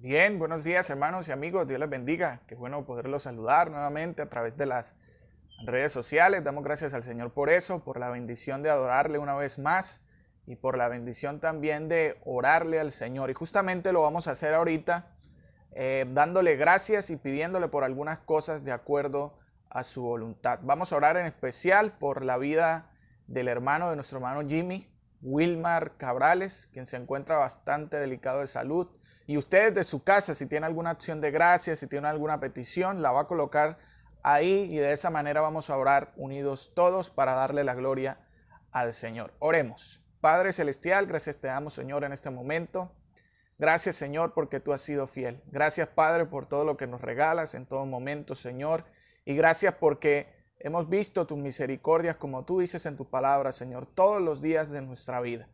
Bien, buenos días hermanos y amigos, Dios les bendiga. Qué bueno poderlos saludar nuevamente a través de las redes sociales. Damos gracias al Señor por eso, por la bendición de adorarle una vez más y por la bendición también de orarle al Señor. Y justamente lo vamos a hacer ahorita dándole gracias y pidiéndole por algunas cosas de acuerdo a su voluntad. Vamos a orar en especial por la vida del hermano de nuestro hermano Jimmy, Wilmar Cabrales, quien se encuentra bastante delicado de salud. Y ustedes de su casa, si tienen alguna acción de gracias, si tienen alguna petición, la va a colocar ahí y de esa manera vamos a orar unidos todos para darle la gloria al Señor. Oremos. Padre Celestial, gracias te damos, Señor, en este momento. Gracias, Señor, porque tú has sido fiel. Gracias, Padre, por todo lo que nos regalas en todo momento, Señor. Y gracias porque hemos visto tus misericordias, como tú dices en tu palabra, Señor, todos los días de nuestra vida.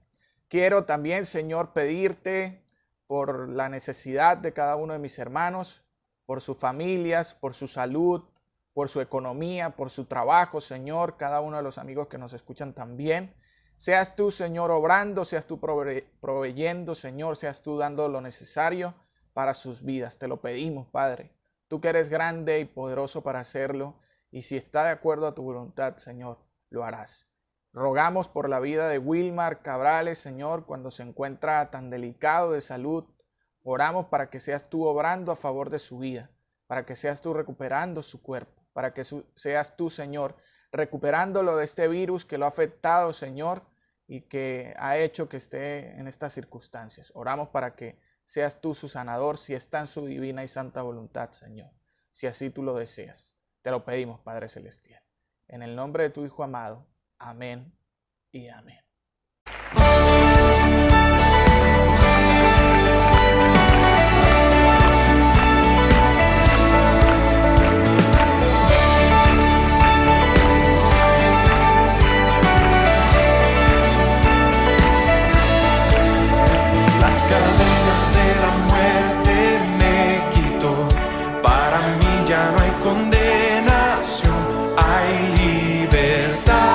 Quiero también, Señor, pedirte por la necesidad de cada uno de mis hermanos, por sus familias, por su salud, por su economía, por su trabajo, Señor, cada uno de los amigos que nos escuchan también. Seas tú, Señor, obrando, seas tú proveyendo, Señor, seas tú dando lo necesario para sus vidas. Te lo pedimos, Padre. Tú que eres grande y poderoso para hacerlo, y si está de acuerdo a tu voluntad, Señor, lo harás. Rogamos por la vida de Wilmar Cabrales, Señor, cuando se encuentra tan delicado de salud. Oramos para que seas tú obrando a favor de su vida, para que seas tú recuperando su cuerpo, para que seas tú, Señor, recuperándolo de este virus que lo ha afectado, Señor, y que ha hecho que esté en estas circunstancias. Oramos para que seas tú su sanador, si está en su divina y santa voluntad, Señor, si así tú lo deseas. Te lo pedimos, Padre Celestial. En el nombre de tu Hijo amado. Amén y amén. Las cadenas de la muerte me quitó. Para mí ya no hay condenación, hay libertad.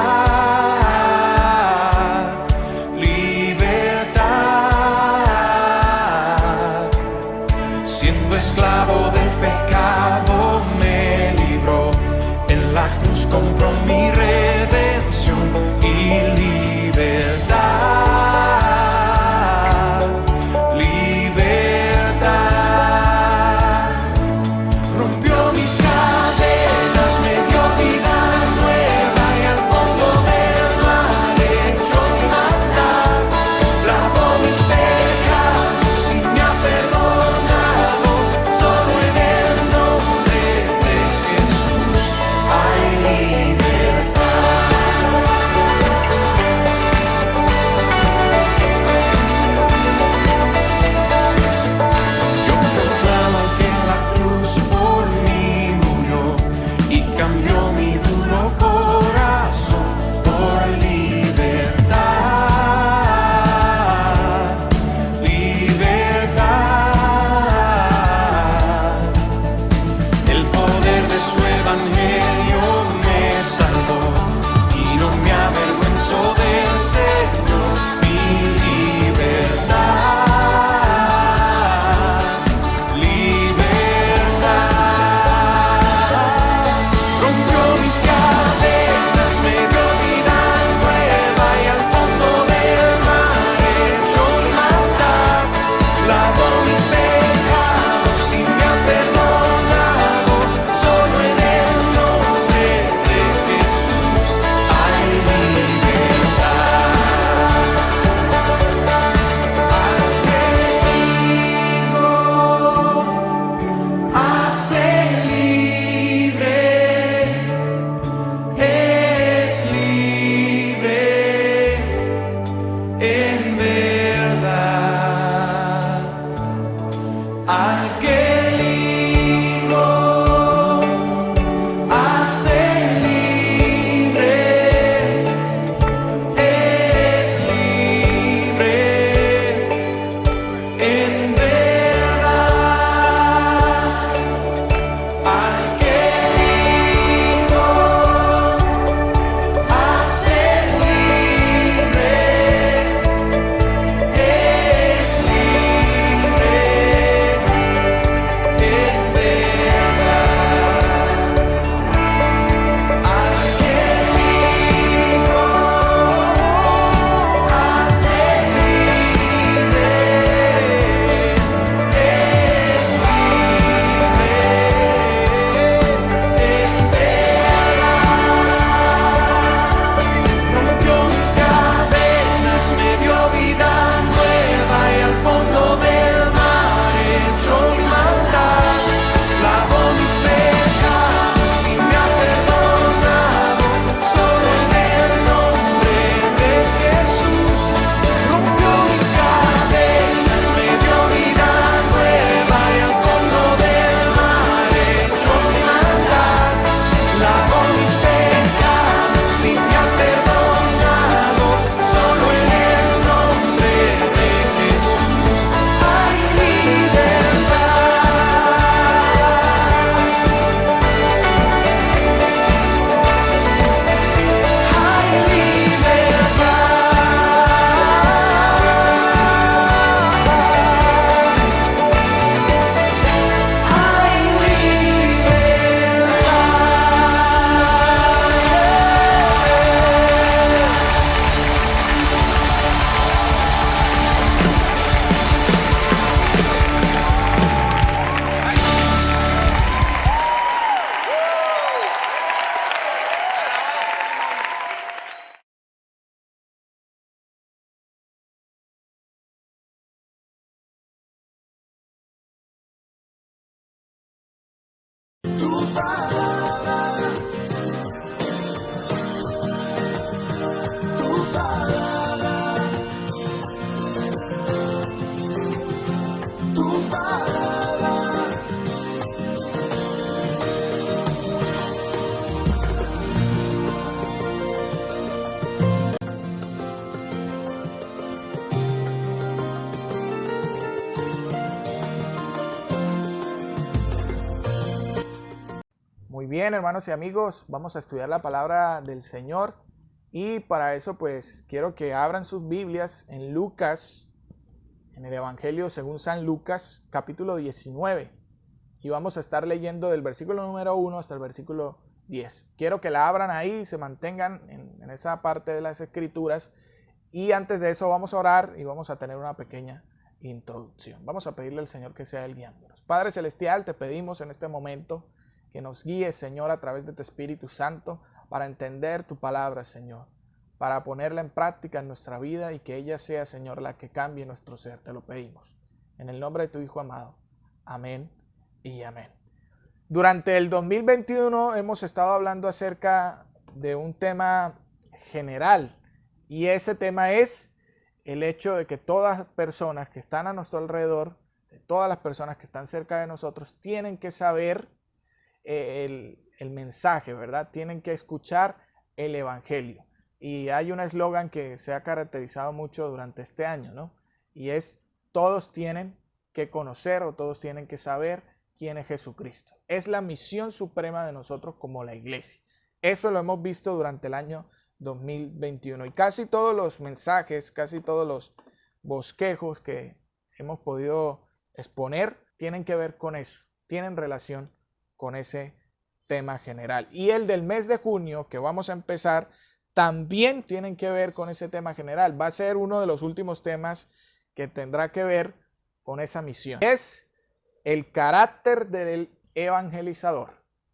Bien, hermanos y amigos, vamos a estudiar la palabra del Señor y para eso pues quiero que abran sus Biblias en Lucas, en el Evangelio según San Lucas, capítulo 19 y vamos a estar leyendo del versículo número 1 hasta el versículo 10. Quiero que la abran ahí, se mantengan en esa parte de las escrituras y antes de eso vamos a orar y vamos a tener una pequeña introducción. Vamos a pedirle al Señor que sea Él guiándonos. Padre Celestial, te pedimos en este momento que nos guíes, Señor, a través de tu Espíritu Santo para entender tu palabra, Señor, para ponerla en práctica en nuestra vida y que ella sea, Señor, la que cambie nuestro ser. Te lo pedimos. En el nombre de tu Hijo amado. Amén y amén. Durante el 2021 hemos estado hablando acerca de un tema general y ese tema es el hecho de que todas las personas que están a nuestro alrededor, de todas las personas que están cerca de nosotros, tienen que saber el mensaje, ¿verdad? Tienen que escuchar el Evangelio. Y hay un eslogan que se ha caracterizado mucho durante este año, ¿no? Y es, todos tienen que conocer o todos tienen que saber quién es Jesucristo. Es la misión suprema de nosotros como la iglesia. Eso lo hemos visto durante el año 2021. Y casi todos los mensajes, casi todos los bosquejos que hemos podido exponer tienen que ver con eso, tienen relación con ese tema general. Y el del mes de junio, que vamos a empezar, también tienen que ver con ese tema general. Va a ser uno de los últimos temas que tendrá que ver con esa misión. Es el carácter del evangelizador.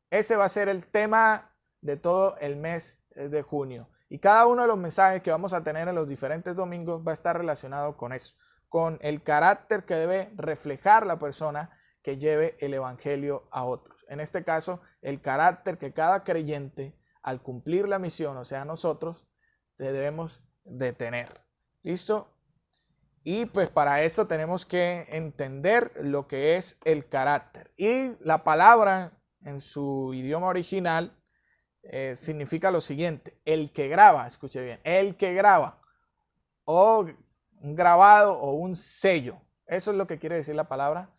Ese va a ser el tema de todo el mes de junio. Y cada uno de los mensajes que vamos a tener en los diferentes domingos va a estar relacionado con eso, con el carácter que debe reflejar la persona que lleve el evangelio a otros. En este caso, el carácter que cada creyente, al cumplir la misión, o sea, nosotros, debemos de tener. ¿Listo? Y pues para eso tenemos que entender lo que es el carácter. Y la palabra en su idioma original significa lo siguiente: el que graba, escuche bien, el que graba, o un grabado o un sello. Eso es lo que quiere decir la palabra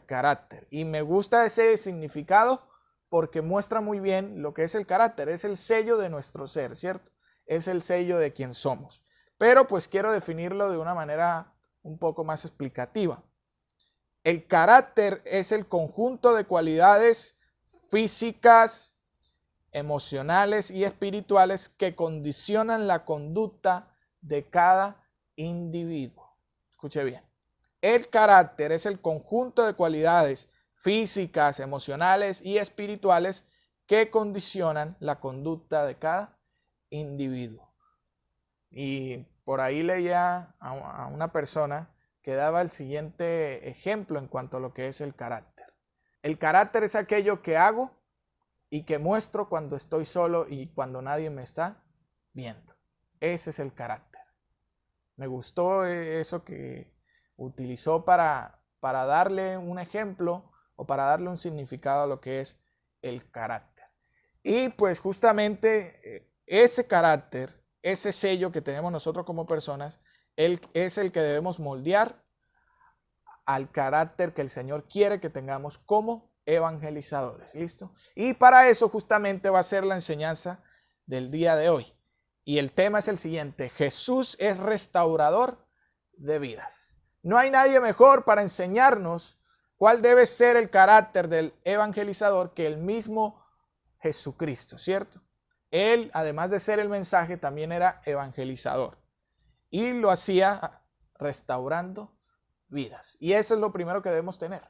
carácter. Y me gusta ese significado porque muestra muy bien lo que es el carácter. Es el sello de nuestro ser, ¿cierto? Es el sello de quien somos. Pero pues quiero definirlo de una manera un poco más explicativa. El carácter es el conjunto de cualidades físicas, emocionales y espirituales que condicionan la conducta de cada individuo. Escuche bien. El carácter es el conjunto de cualidades físicas, emocionales y espirituales que condicionan la conducta de cada individuo. Y por ahí leía a una persona que daba el siguiente ejemplo en cuanto a lo que es el carácter. El carácter es aquello que hago y que muestro cuando estoy solo y cuando nadie me está viendo. Ese es el carácter. Me gustó eso que utilizó para darle un ejemplo o para darle un significado a lo que es el carácter. Y pues justamente ese carácter, ese sello que tenemos nosotros como personas, es el que debemos moldear al carácter que el Señor quiere que tengamos como evangelizadores. ¿Listo? Y para eso justamente va a ser la enseñanza del día de hoy. Y el tema es el siguiente: Jesús es restaurador de vidas. No hay nadie mejor para enseñarnos cuál debe ser el carácter del evangelizador que el mismo Jesucristo, ¿cierto? Él, además de ser el mensaje, también era evangelizador. Y lo hacía restaurando vidas. Y eso es lo primero que debemos tener.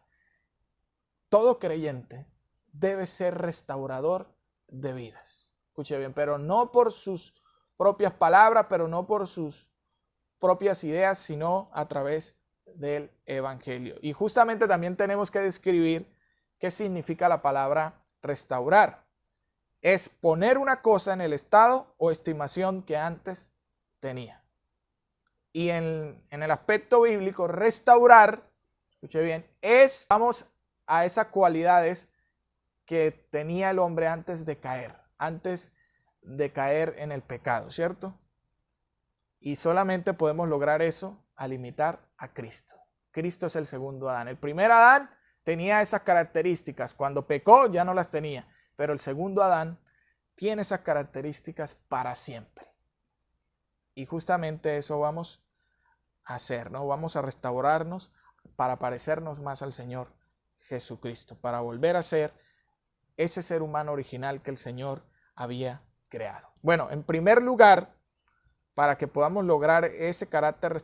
Todo creyente debe ser restaurador de vidas. Escuche bien, pero no por sus propias palabras, pero no por sus propias ideas, sino a través del evangelio. Y justamente también tenemos que describir qué significa la palabra restaurar. Es poner una cosa en el estado o estimación que antes tenía. Y en el aspecto bíblico, restaurar, escuche bien, vamos a esas cualidades que tenía el hombre antes de caer en el pecado, ¿cierto? Y solamente podemos lograr eso al imitar a Cristo. Cristo es el segundo Adán. El primer Adán tenía esas características. Cuando pecó ya no las tenía. pero el segundo Adán tiene esas características para siempre. Y justamente eso vamos a hacer, ¿no? Vamos a restaurarnos para parecernos más al Señor Jesucristo, para volver a ser ese ser humano original que el Señor había creado. Bueno, en primer lugar, para que podamos lograr ese carácter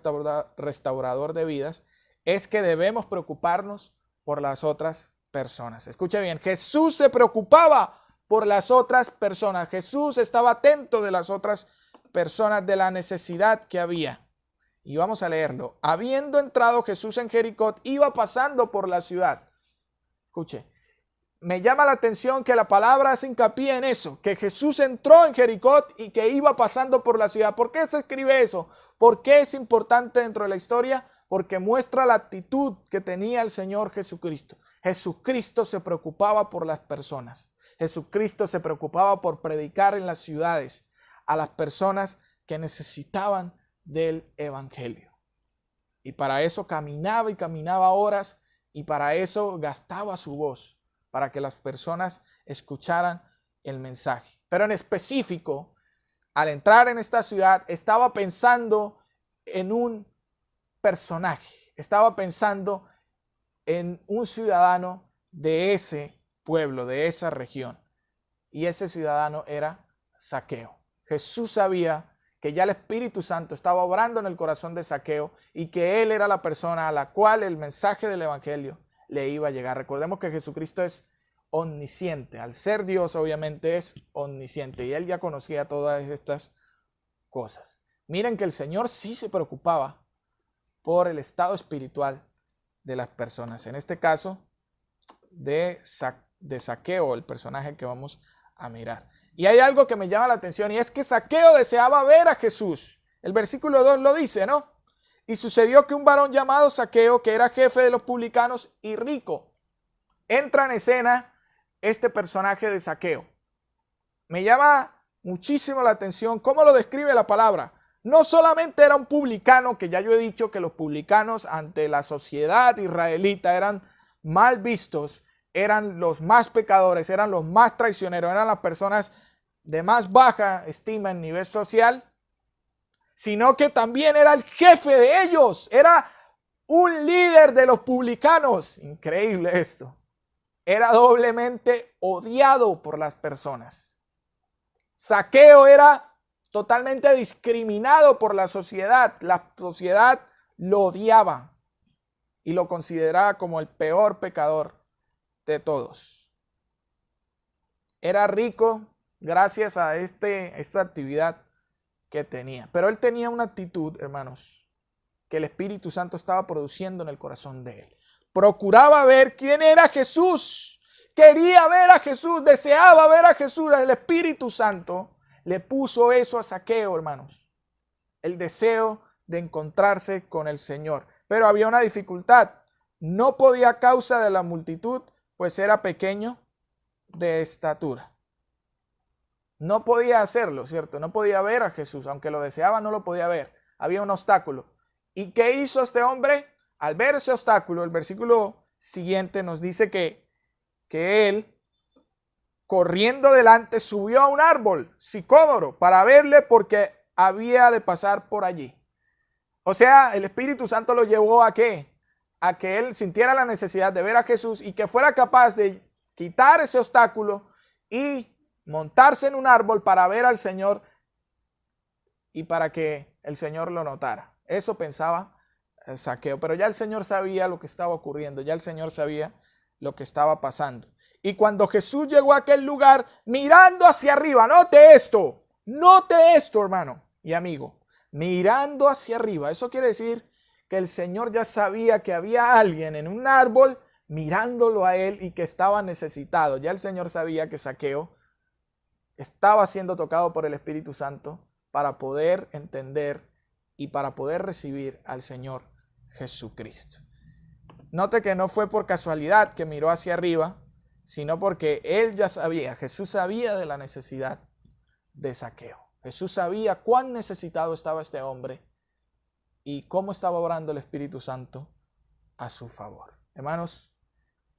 restaurador de vidas, es que debemos preocuparnos por las otras personas. Escuche bien, Jesús se preocupaba por las otras personas. Jesús estaba atento de las otras personas, de la necesidad que había. Y vamos a leerlo. Habiendo entrado Jesús en Jericó, iba pasando por la ciudad. Escuche, me llama la atención que la palabra hace hincapié en eso, que Jesús entró en Jericó y que iba pasando por la ciudad. ¿Por qué se escribe eso? ¿Por qué es importante dentro de la historia? Porque muestra la actitud que tenía el Señor Jesucristo. Jesucristo se preocupaba por las personas. Jesucristo se preocupaba por predicar en las ciudades a las personas que necesitaban del Evangelio. Y para eso caminaba y caminaba horas, y para eso gastaba su voz, para que las personas escucharan el mensaje. Pero en específico, al entrar en esta ciudad, estaba pensando en un personaje, estaba pensando en un ciudadano de ese pueblo, de esa región. Y ese ciudadano era Zaqueo. Jesús sabía que ya el Espíritu Santo estaba obrando en el corazón de Zaqueo y que él era la persona a la cual el mensaje del Evangelio le iba a llegar. Recordemos que Jesucristo es omnisciente. Al ser Dios, obviamente, es omnisciente. Y él ya conocía todas estas cosas. Miren que el Señor sí se preocupaba por el estado espiritual de las personas. En este caso, de Zaqueo, el personaje que vamos a mirar. Y hay algo que me llama la atención, y es que Zaqueo deseaba ver a Jesús. El versículo 2 lo dice, ¿no? Y sucedió que un varón llamado Zaqueo, que era jefe de los publicanos y rico, entra en escena este personaje de Zaqueo. Me llama muchísimo la atención cómo lo describe la palabra. No solamente era un publicano, que ya yo he dicho que los publicanos ante la sociedad israelita eran mal vistos, eran los más pecadores, eran los más traicioneros, eran las personas de más baja estima en nivel social, sino que también era el jefe de ellos, era un líder de los publicanos. Increíble esto. Era doblemente odiado por las personas. Zaqueo era totalmente discriminado por la sociedad lo odiaba y lo consideraba como el peor pecador de todos. Era rico gracias a esta actividad que tenía. Pero él tenía una actitud, hermanos, que el Espíritu Santo estaba produciendo en el corazón de él. Procuraba ver quién era Jesús. Quería ver a Jesús, deseaba ver a Jesús. El Espíritu Santo le puso eso a Zaqueo, hermanos. El deseo de encontrarse con el Señor. Pero había una dificultad. No podía a causa de la multitud, pues era pequeño de estatura. No podía hacerlo, ¿cierto? No podía ver a Jesús. Aunque lo deseaba, no lo podía ver. Había un obstáculo. ¿Y qué hizo este hombre? Al ver ese obstáculo, el versículo siguiente nos dice que él, corriendo delante, subió a un árbol sicómoro para verle porque había de pasar por allí. O sea, el Espíritu Santo lo llevó ¿a qué? A que él sintiera la necesidad de ver a Jesús y que fuera capaz de quitar ese obstáculo y montarse en un árbol para ver al Señor y para que el Señor lo notara. Eso pensaba Zaqueo, pero ya el Señor sabía lo que estaba ocurriendo, ya el Señor sabía lo que estaba pasando. Y cuando Jesús llegó a aquel lugar, mirando hacia arriba, note esto, hermano y amigo, mirando hacia arriba, eso quiere decir que el Señor ya sabía que había alguien en un árbol mirándolo a él y que estaba necesitado. Ya el Señor sabía que Zaqueo estaba siendo tocado por el Espíritu Santo para poder entender y para poder recibir al Señor Jesucristo. Note que no fue por casualidad que miró hacia arriba, sino porque él ya sabía, Jesús sabía de la necesidad de Zaqueo. Jesús sabía cuán necesitado estaba este hombre y cómo estaba obrando el Espíritu Santo a su favor. Hermanos,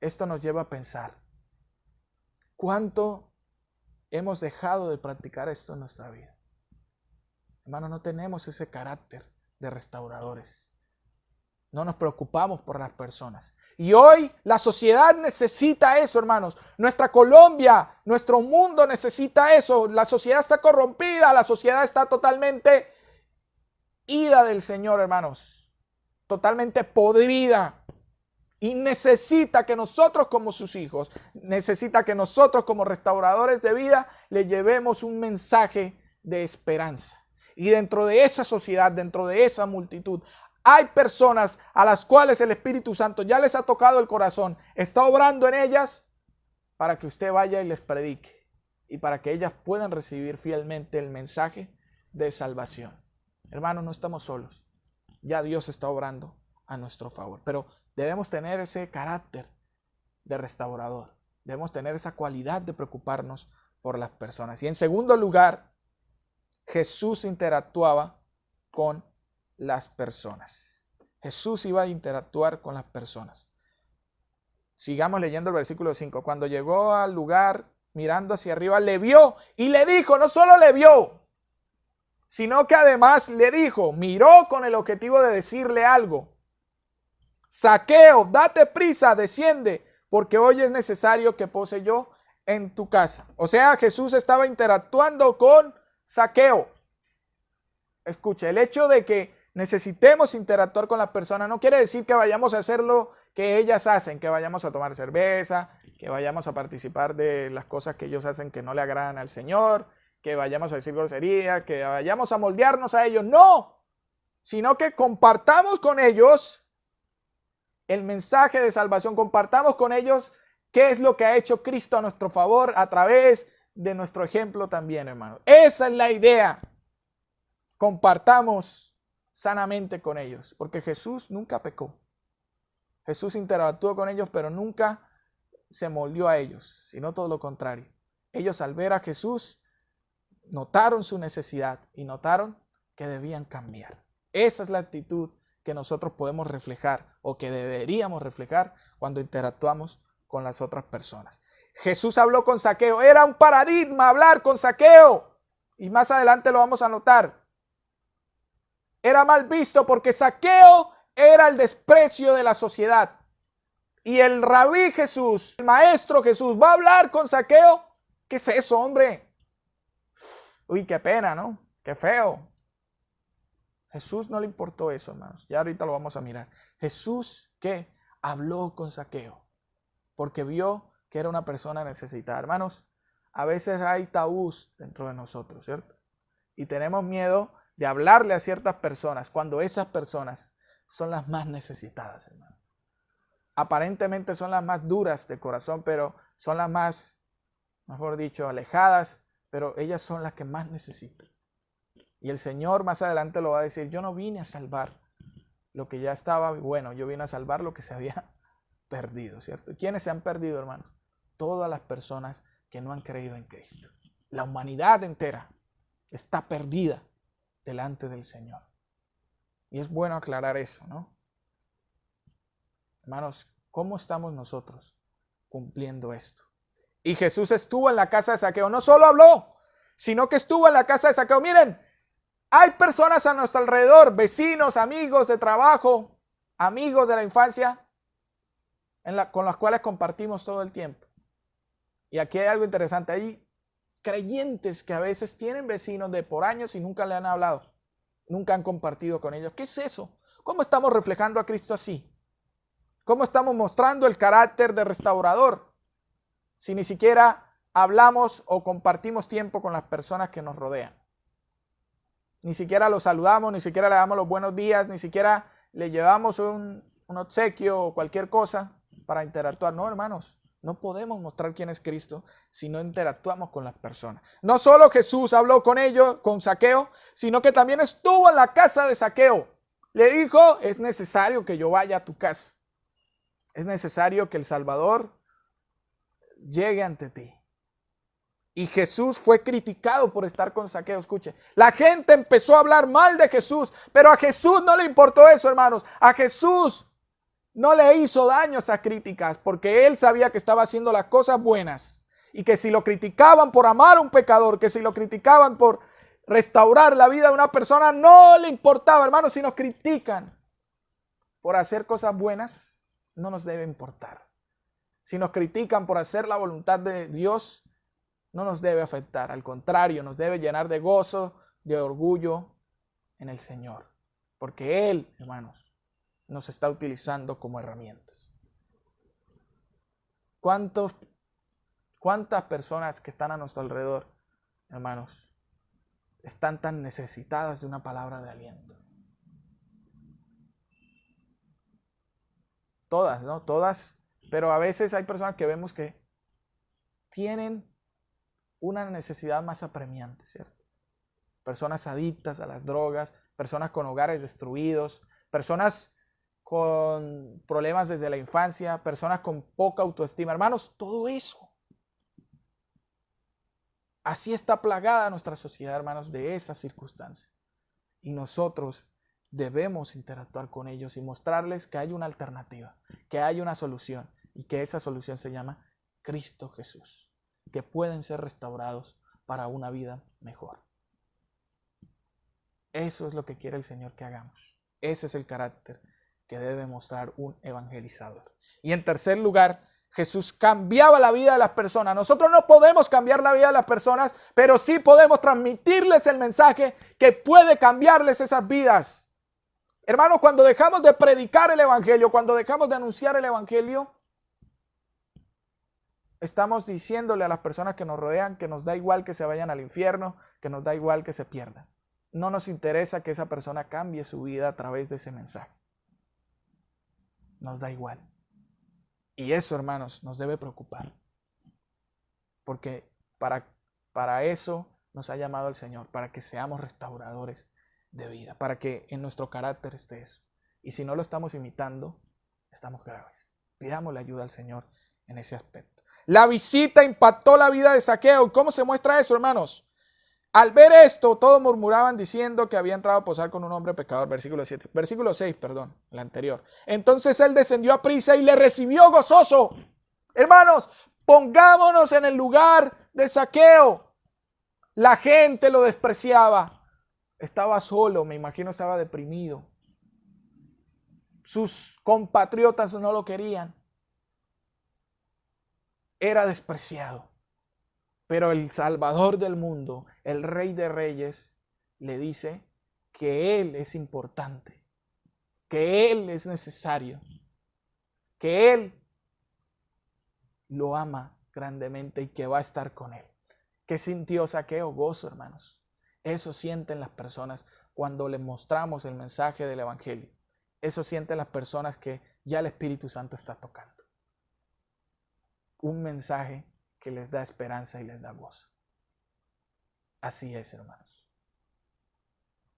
esto nos lleva a pensar, ¿Cuánto hemos dejado de practicar esto en nuestra vida? Hermano, no tenemos ese carácter de restauradores. No nos preocupamos por las personas. Y hoy la sociedad necesita eso, hermanos. Nuestra Colombia, nuestro mundo necesita eso. La sociedad está corrompida, la sociedad está totalmente ida del Señor, hermanos. Totalmente podrida. Y necesita que nosotros como sus hijos, necesita que nosotros como restauradores de vida le llevemos un mensaje de esperanza. Y dentro de esa sociedad, dentro de esa multitud, hay personas a las cuales el Espíritu Santo ya les ha tocado el corazón, está obrando en ellas para que usted vaya y les predique y para que ellas puedan recibir fielmente el mensaje de salvación. Hermanos, no estamos solos. Ya Dios está obrando a nuestro favor, pero debemos tener ese carácter de restaurador. Debemos tener esa cualidad de preocuparnos por las personas. Y en segundo lugar, Jesús interactuaba con las personas. Jesús iba a interactuar con las personas. Sigamos leyendo el versículo 5. Cuando llegó al lugar, mirando hacia arriba, le vio y le dijo, no solo le vio, sino que además le dijo, miró con el objetivo de decirle algo. Zaqueo, date prisa, desciende, porque hoy es necesario que pose yo en tu casa. O sea, Jesús estaba interactuando con Zaqueo. Escuche, el hecho de que necesitemos interactuar con las personas no quiere decir que vayamos a hacer lo que ellas hacen, que vayamos a tomar cerveza, que vayamos a participar de las cosas que ellos hacen que no le agradan al Señor, que vayamos a decir grosería, que vayamos a moldearnos a ellos. No, sino que compartamos con ellos el mensaje de salvación, compartamos con ellos qué es lo que ha hecho Cristo a nuestro favor a través de nuestro ejemplo también, hermanos. Esa es la idea. Compartamos sanamente con ellos, porque Jesús nunca pecó. Jesús interactuó con ellos, pero nunca se moldeó a ellos, sino todo lo contrario. Ellos al ver a Jesús notaron su necesidad y notaron que debían cambiar. Esa es la actitud que nosotros podemos reflejar o que deberíamos reflejar cuando interactuamos con las otras personas. Jesús habló con Zaqueo. Era un paradigma hablar con Zaqueo. Y más adelante lo vamos a notar. Era mal visto porque Zaqueo era el desprecio de la sociedad. Y el rabí Jesús, el maestro Jesús, va a hablar con Zaqueo. ¿Qué es eso, hombre? Uy, qué pena, ¿no? Qué feo. Jesús no le importó eso, hermanos. Ya ahorita lo vamos a mirar. Jesús, ¿qué? Habló con Zaqueo. Porque vio que era una persona necesitada. Hermanos, a veces hay tabús dentro de nosotros, ¿cierto? Y tenemos miedo de hablarle a ciertas personas cuando esas personas son las más necesitadas, hermano. Aparentemente son las más duras de corazón, pero son las más, mejor dicho, alejadas, pero ellas son las que más necesitan. Y el Señor más adelante lo va a decir, yo no vine a salvar lo que ya estaba bueno, yo vine a salvar lo que se había perdido, ¿cierto? ¿Quiénes se han perdido, hermanos? Todas las personas que no han creído en Cristo. La humanidad entera está perdida delante del Señor. Y es bueno aclarar eso, ¿no? Hermanos, ¿cómo estamos nosotros cumpliendo esto? Y Jesús estuvo en la casa de Zaqueo. No solo habló, sino que estuvo en la casa de Zaqueo. Miren, hay personas a nuestro alrededor, vecinos, amigos de trabajo, amigos de la infancia, con las cuales compartimos todo el tiempo. Y aquí hay algo interesante. Hay creyentes que a veces tienen vecinos de por años y nunca le han hablado. Nunca han compartido con ellos. ¿Qué es eso? ¿Cómo estamos reflejando a Cristo así? ¿Cómo estamos mostrando el carácter de restaurador? Si ni siquiera hablamos o compartimos tiempo con las personas que nos rodean. Ni siquiera los saludamos, ni siquiera le damos los buenos días, ni siquiera le llevamos un obsequio o cualquier cosa para interactuar. No, hermanos, no podemos mostrar quién es Cristo si no interactuamos con las personas. No solo Jesús habló con ellos, con Zaqueo, sino que también estuvo en la casa de Zaqueo. Le dijo, es necesario que yo vaya a tu casa. Es necesario que el Salvador llegue ante ti. Y Jesús fue criticado por estar con Zaqueo. Escuche, la gente empezó a hablar mal de Jesús, pero a Jesús no le importó eso, hermanos. A Jesús no le hizo daño esas críticas, porque él sabía que estaba haciendo las cosas buenas. y que si lo criticaban por amar a un pecador, que si lo criticaban por restaurar la vida de una persona, no le importaba, hermanos. Si nos critican por hacer cosas buenas, no nos debe importar. Si nos critican por hacer la voluntad de Dios, no nos debe afectar. Al contrario, nos debe llenar de gozo, de orgullo en el Señor. Porque Él, hermanos, nos está utilizando como herramientas. ¿Cuántas personas que están a nuestro alrededor, hermanos, están tan necesitadas de una palabra de aliento? Todas, ¿no? Todas. Pero a veces hay personas que vemos que tienen una necesidad más apremiante, ¿cierto? Personas adictas a las drogas, personas con hogares destruidos, personas con problemas desde la infancia, personas con poca autoestima. Hermanos, todo eso. Así está plagada nuestra sociedad, hermanos, de esas circunstancias. Y nosotros debemos interactuar con ellos y mostrarles que hay una alternativa, que hay una solución y que esa solución se llama Cristo Jesús, que pueden ser restaurados para una vida mejor. Eso es lo que quiere el Señor que hagamos. Ese es el carácter que debe mostrar un evangelizador. Y en tercer lugar, Jesús cambiaba la vida de las personas. Nosotros no podemos cambiar la vida de las personas, pero sí podemos transmitirles el mensaje que puede cambiarles esas vidas. Hermanos, cuando dejamos de predicar el evangelio, cuando dejamos de anunciar el evangelio, estamos diciéndole a las personas que nos rodean que nos da igual que se vayan al infierno, que nos da igual que se pierdan. No nos interesa que esa persona cambie su vida a través de ese mensaje. Nos da igual. Y eso, hermanos, nos debe preocupar. Porque para eso nos ha llamado el Señor, para que seamos restauradores de vida, para que en nuestro carácter esté eso. Y si no lo estamos imitando, estamos graves. Pidámosle ayuda al Señor en ese aspecto. La visita impactó la vida de Zaqueo. ¿Cómo se muestra eso, hermanos? Al ver esto, todos murmuraban diciendo que había entrado a posar con un hombre pecador. Versículo 6, el anterior. Entonces él descendió a prisa y le recibió gozoso. Hermanos, pongámonos en el lugar de Zaqueo. La gente lo despreciaba. Estaba solo, me imagino estaba deprimido. Sus compatriotas no lo querían. Era despreciado. Pero el Salvador del mundo, el Rey de Reyes, le dice que Él es importante, que Él es necesario, que Él lo ama grandemente y que va a estar con Él. ¿Qué sintió Zaqueo? Gozo, hermanos. Eso sienten las personas cuando les mostramos el mensaje del Evangelio. Eso sienten las personas que ya el Espíritu Santo está tocando. Un mensaje que les da esperanza y les da gozo. Así es, hermanos.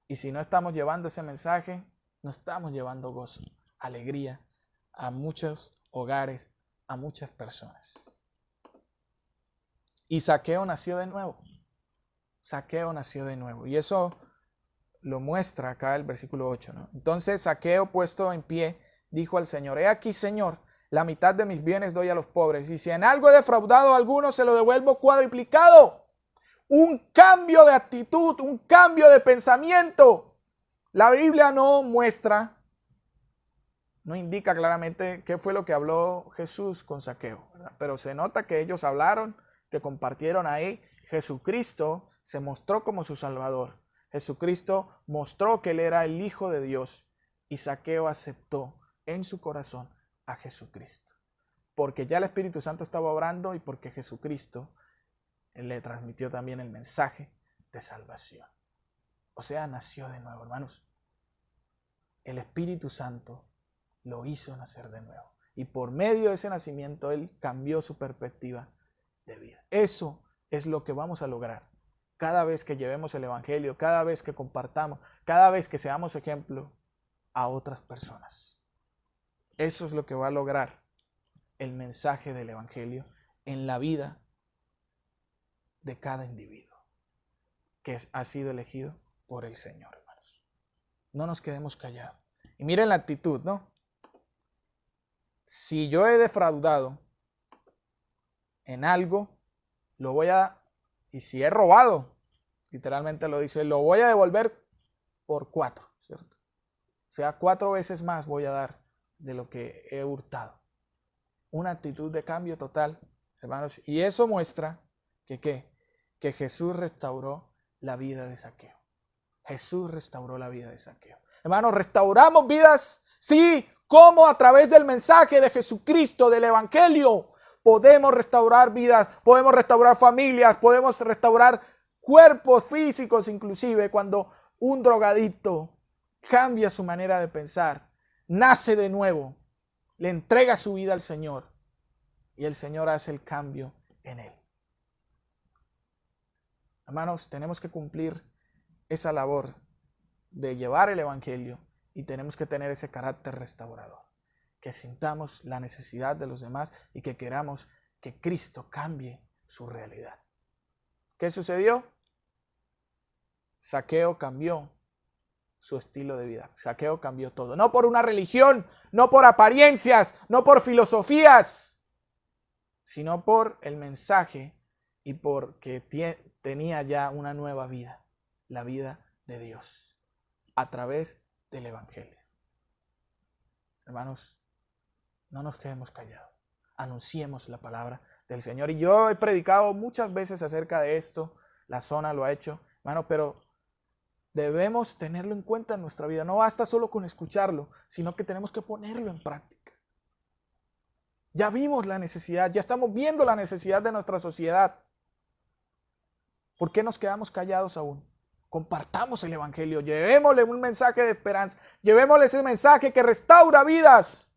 Y si no estamos llevando ese mensaje, no estamos llevando gozo, alegría a muchos hogares, a muchas personas. Y Zaqueo nació de nuevo. Zaqueo nació de nuevo. Y eso lo muestra acá el versículo 8, ¿no? Entonces Zaqueo, puesto en pie, dijo al Señor: He aquí, Señor, la mitad de mis bienes doy a los pobres, y si en algo he defraudado a alguno, se lo devuelvo cuadriplicado. Un cambio de actitud, un cambio de pensamiento. La Biblia no muestra, no indica claramente qué fue lo que habló Jesús con Zaqueo, ¿verdad? Pero se nota que ellos hablaron, que compartieron ahí. Jesucristo se mostró como su Salvador. Jesucristo mostró que Él era el Hijo de Dios, y Zaqueo aceptó en su corazón a Jesucristo, porque ya el Espíritu Santo estaba obrando y porque Jesucristo le transmitió también el mensaje de salvación. O sea, nació de nuevo, hermanos. El Espíritu Santo lo hizo nacer de nuevo, y por medio de ese nacimiento Él cambió su perspectiva de vida. Eso es lo que vamos a lograr cada vez que llevemos el Evangelio, cada vez que compartamos, cada vez que seamos ejemplo a otras personas. Eso es lo que va a lograr el mensaje del Evangelio en la vida de cada individuo que ha sido elegido por el Señor, hermanos. No nos quedemos callados. Y miren la actitud, ¿no? Si yo he defraudado en algo, y si he robado, literalmente lo dice, lo voy a devolver por 4, ¿cierto? O sea, 4 veces más voy a dar de lo que he hurtado. Una actitud de cambio total, hermanos. Y eso muestra que ¿qué? Que Jesús restauró la vida de Zaqueo. Jesús restauró la vida de Zaqueo. Hermanos, ¿restauramos vidas? Sí. ¿Cómo? A través del mensaje de Jesucristo, del Evangelio. Podemos restaurar vidas, podemos restaurar familias, podemos restaurar cuerpos físicos inclusive cuando un drogadicto cambia su manera de pensar, nace de nuevo, le entrega su vida al Señor y el Señor hace el cambio en él. Hermanos, tenemos que cumplir esa labor de llevar el Evangelio y tenemos que tener ese carácter restaurador, que sintamos la necesidad de los demás y que queramos que Cristo cambie su realidad. ¿Qué sucedió? Zaqueo cambió su estilo de vida. Zaqueo cambió todo. No por una religión, no por apariencias, no por filosofías, sino por el mensaje y porque tenía ya una nueva vida, la vida de Dios, a través del Evangelio. Hermanos, no nos quedemos callados. Anunciemos la palabra del Señor. Y yo he predicado muchas veces acerca de esto. La zona lo ha hecho, hermano, pero debemos tenerlo en cuenta en nuestra vida. No basta solo con escucharlo, sino que tenemos que ponerlo en práctica. Ya vimos la necesidad, ya estamos viendo la necesidad de nuestra sociedad. ¿Por qué nos quedamos callados aún? Compartamos el Evangelio, llevémosle un mensaje de esperanza, llevémosle ese mensaje que restaura vidas.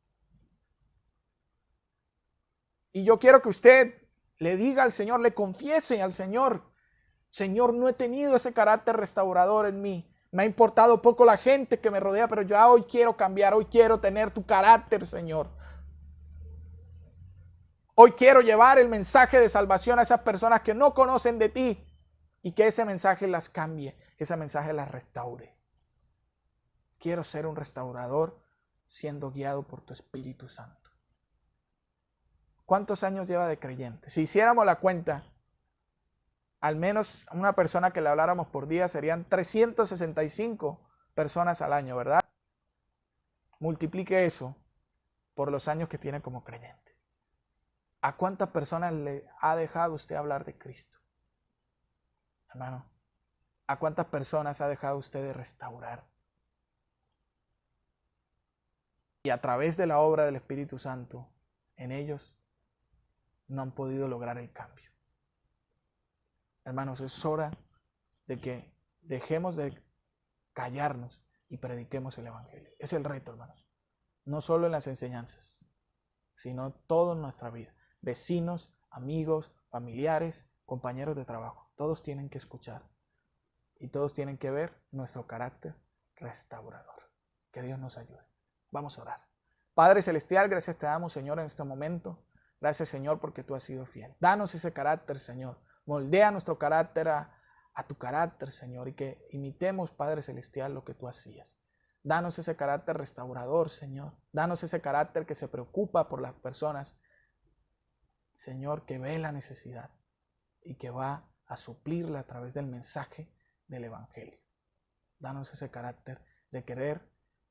Y yo quiero que usted le diga al Señor, le confiese al Señor: Señor, no he tenido ese carácter restaurador en mí. Me ha importado poco la gente que me rodea, pero yo hoy quiero cambiar, hoy quiero tener tu carácter, Señor. Hoy quiero llevar el mensaje de salvación a esas personas que no conocen de ti y que ese mensaje las cambie, que ese mensaje las restaure. Quiero ser un restaurador siendo guiado por tu Espíritu Santo. ¿Cuántos años lleva de creyente? Si hiciéramos la cuenta, al menos una persona que le habláramos por día serían 365 personas al año, ¿verdad? Multiplique eso por los años que tiene como creyente. ¿A cuántas personas le ha dejado usted hablar de Cristo? Hermano, ¿a cuántas personas ha dejado usted de restaurar? Y a través de la obra del Espíritu Santo, en ellos no han podido lograr el cambio. Hermanos, es hora de que dejemos de callarnos y prediquemos el Evangelio. Es el reto, hermanos. No solo en las enseñanzas, sino todo en nuestra vida. Vecinos, amigos, familiares, compañeros de trabajo. Todos tienen que escuchar y todos tienen que ver nuestro carácter restaurador. Que Dios nos ayude. Vamos a orar. Padre Celestial, gracias te damos, Señor, en este momento. Gracias, Señor, porque tú has sido fiel. Danos ese carácter, Señor. Moldea nuestro carácter a tu carácter, Señor, y que imitemos, Padre Celestial, lo que tú hacías. Danos ese carácter restaurador, Señor. Danos ese carácter que se preocupa por las personas, Señor, que ve la necesidad y que va a suplirla a través del mensaje del Evangelio. Danos ese carácter de querer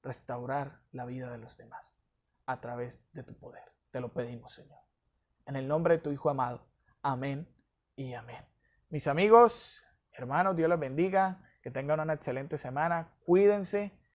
restaurar la vida de los demás a través de tu poder. Te lo pedimos, Señor. En el nombre de tu Hijo amado. Amén y amén. Mis amigos, hermanos, Dios los bendiga. Que tengan una excelente semana. Cuídense.